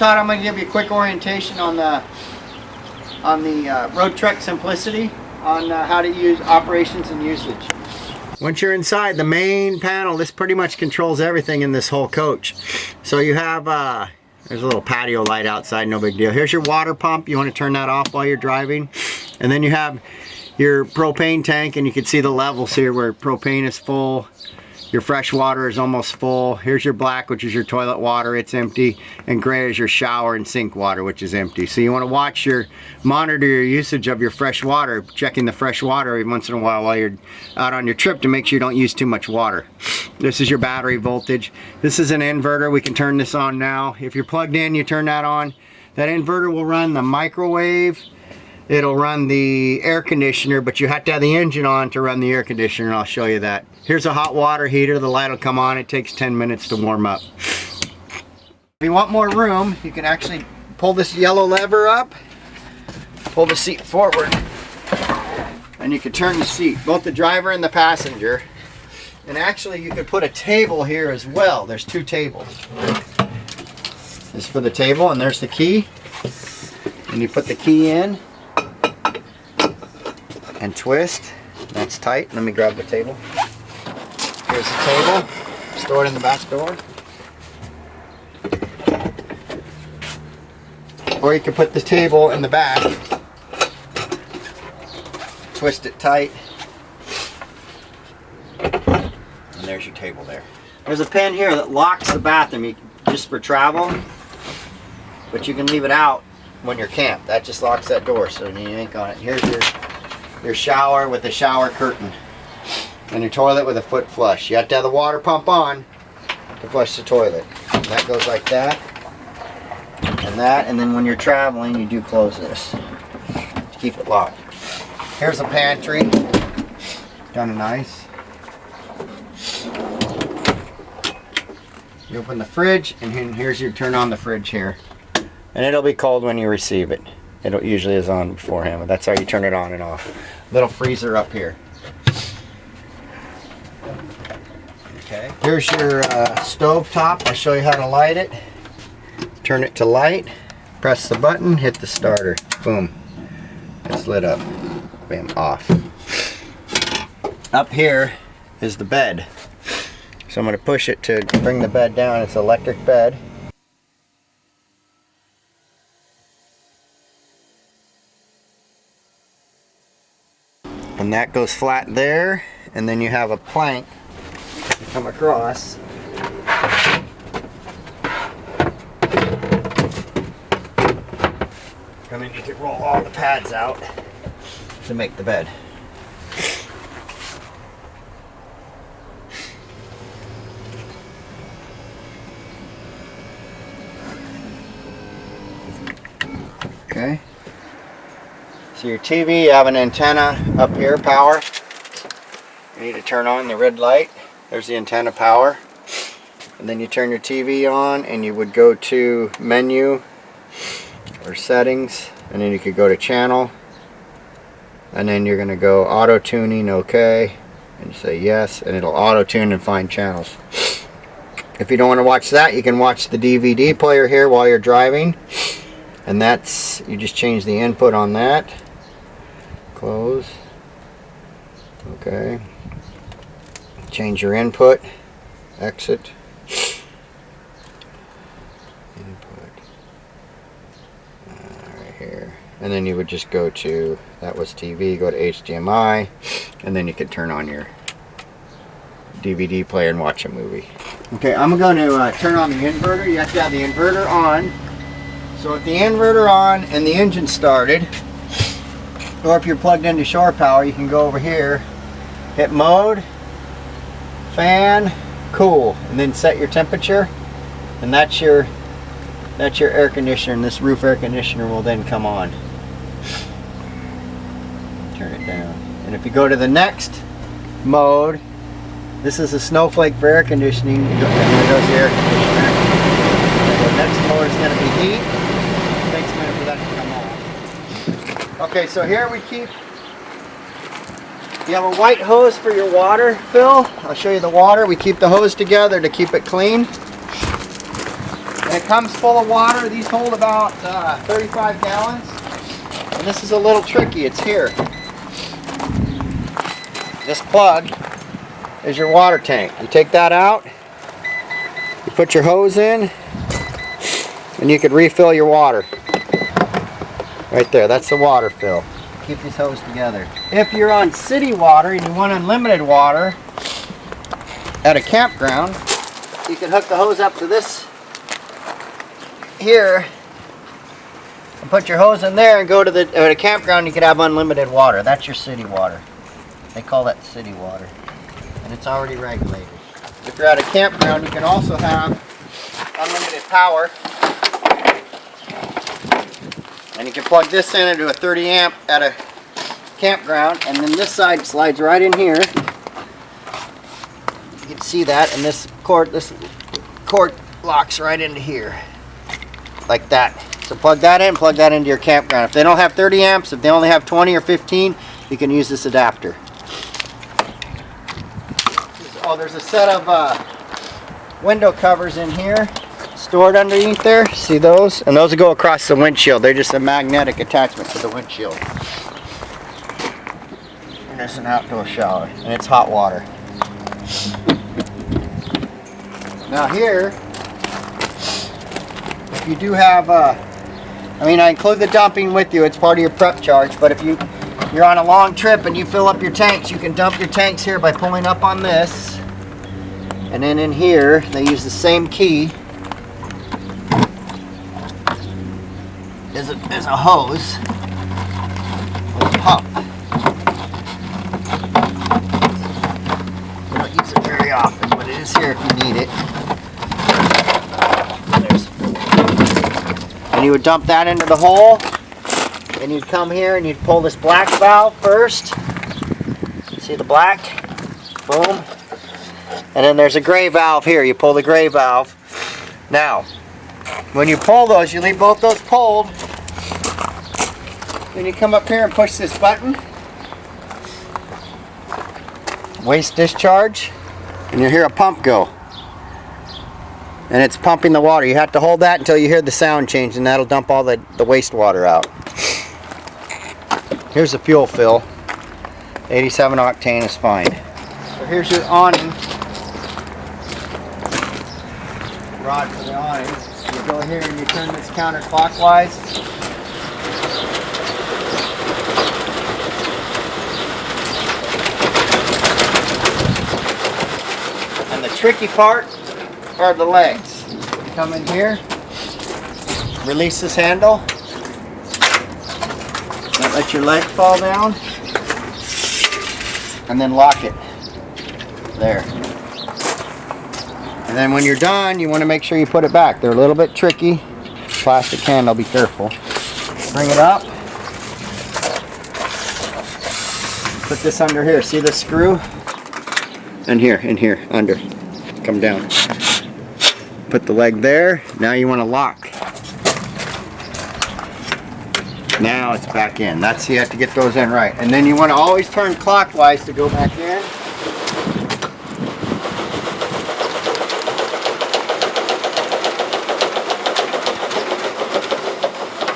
Todd. I'm going to give you a quick orientation on the Roadtrek Simplicity on how to use operations and usage. Once you're inside the main panel, this pretty much controls everything in this whole coach. So you have, there's a little patio light outside, no big deal. Here's your water pump. You want to turn that off while you're driving. And then you have your propane tank, and you can see the levels here where propane is full. Your fresh water is almost full. Here's your black, which is your toilet water, it's empty. And gray is your shower and sink water, which is empty. So you want to monitor your usage of your fresh water, checking the fresh water every once in a while you're out on your trip to make sure you don't use too much water. This is your battery voltage. This is an inverter. We can turn this on now. If you're plugged in, you turn that on. That inverter will run the microwave. It'll run the air conditioner, but you have to have the engine on to run the air conditioner, and I'll show you that. Here's a hot water heater. The light will come on. It takes 10 minutes to warm up. If you want more room, you can actually pull this yellow lever up, pull the seat forward, and you can turn the seat, both the driver and the passenger. And actually, you could put a table here as well. There's two tables. This is for the table, and there's the key. And you put the key in and twist. That's tight. Let me grab the table. Here's the table. Store it in the back door. Or you can put the table in the back. Twist it tight. And there's your table there. There's a pin here that locks the bathroom just for travel. But you can leave it out when you're camped. That just locks that door, so you ain't on it. Here's your shower with the shower curtain, and your toilet with a foot flush. You have to have the water pump on to flush the toilet. And that goes like that, and then when you're traveling, you do close this to keep it locked. Here's a pantry, kind of nice. You open the fridge, and here's your turn on the fridge here. And it'll be cold when you receive it. It usually is on beforehand, but that's how you turn it on and off. Little freezer up here. Okay. Here's your stove top. I'll show you how to light it. Turn it to light. Press the button. Hit the starter. Boom. It's lit up. Bam. Off. Up here is the bed. So I'm going to push it to bring the bed down. It's an electric bed. And that goes flat there, and then you have a plank to come across. And then you can roll all the pads out to make the bed. Okay. So your TV, you have an antenna up here, power. You need to turn on the red light. There's the antenna power. And then you turn your TV on, and you would go to menu or settings, and then you could go to channel. And then you're going to go auto tuning, okay. And you say yes, and it'll auto tune and find channels. If you don't want to watch that, you can watch the DVD player here while you're driving. And that's, you just change the input on that. Close. Okay. Change your input. Exit. Input. Right here. And then you would just go to, that was TV, go to HDMI, and then you can turn on your DVD player and watch a movie. Okay, I'm going to turn on the inverter. You have to have the inverter on. So with the inverter on and the engine started, or if you're plugged into shore power, you can go over here, hit mode, fan, cool, and then set your temperature, and that's your air conditioner, and this roof air conditioner will then come on. Turn it down. And if you go to the next mode, this is a snowflake for air conditioning, and there goes the air conditioner. The next mode is going to be heat. Takes a minute for that to come on. Okay, so here we keep, you have a white hose for your water fill. I'll show you the water. We keep the hose together to keep it clean. And it comes full of water. These hold about 35 gallons. And this is a little tricky. It's here. This plug is your water tank. You take that out. You put your hose in. And you can refill your water. Right there. That's the water fill. Keep these hoses together. If you're on city water and you want unlimited water at a campground, you can hook the hose up to this here and put your hose in there and go to the campground. You can have unlimited water. That's your city water. They call that city water, and it's already regulated. If you're at a campground, you can also have unlimited power, and you can plug this in into a 30 amp at a campground, and then this side slides right in here. You can see that, and this cord locks right into here like that. So plug that in, plug that into your campground. If they don't have 30 amps, if they only have 20 or 15, you can use this adapter. Oh, there's a set of window covers in here stored underneath there. See those? And those will go across the windshield. They're just a magnetic attachment to the windshield. And there's an outdoor shower, and it's hot water. Now here, if you do have, I include the dumping with you. It's part of your prep charge. But if you're on a long trip and you fill up your tanks, you can dump your tanks here by pulling up on this. And then in here, they use the same key as a hose with a pump. We don't use it very often, but it is here if you need it. And you would dump that into the hole, and you'd come here and you'd pull this black valve first. See the black? Boom. And then there's a gray valve here. You pull the gray valve. Now, when you pull those, you leave both those pulled. Then you come up here and push this button. Waste discharge. And you'll hear a pump go. And it's pumping the water. You have to hold that until you hear the sound change, and that'll dump all the wastewater out. Here's the fuel fill. 87 octane is fine. So here's your awning. Rod for the awning. You go here and you turn this counterclockwise. And the tricky part are the legs. You come in here, release this handle, don't let your leg fall down, and then lock it there. And then when you're done, you want to make sure you put it back. They're a little bit tricky. Plastic handle, be careful. Bring it up. Put this under here. See the screw? And here, under. Come down. Put the leg there. Now you want to lock. Now it's back in. That's, you have to get those in right. And then you want to always turn clockwise to go back in.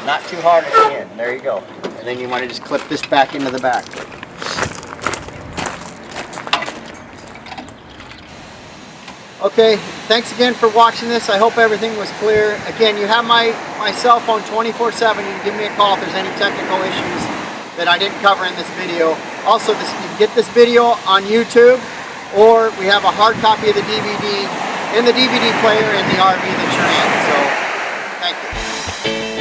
Not too hard at the end. There you go. And then you want to just clip this back into the back. Okay, thanks again for watching this. I hope everything was clear. Again, you have my cell phone 24/7. You can give me a call if there's any technical issues that I didn't cover in this video. Also, you can get this video on YouTube, or we have a hard copy of the DVD in the DVD player in the RV that you're in. So, thank you.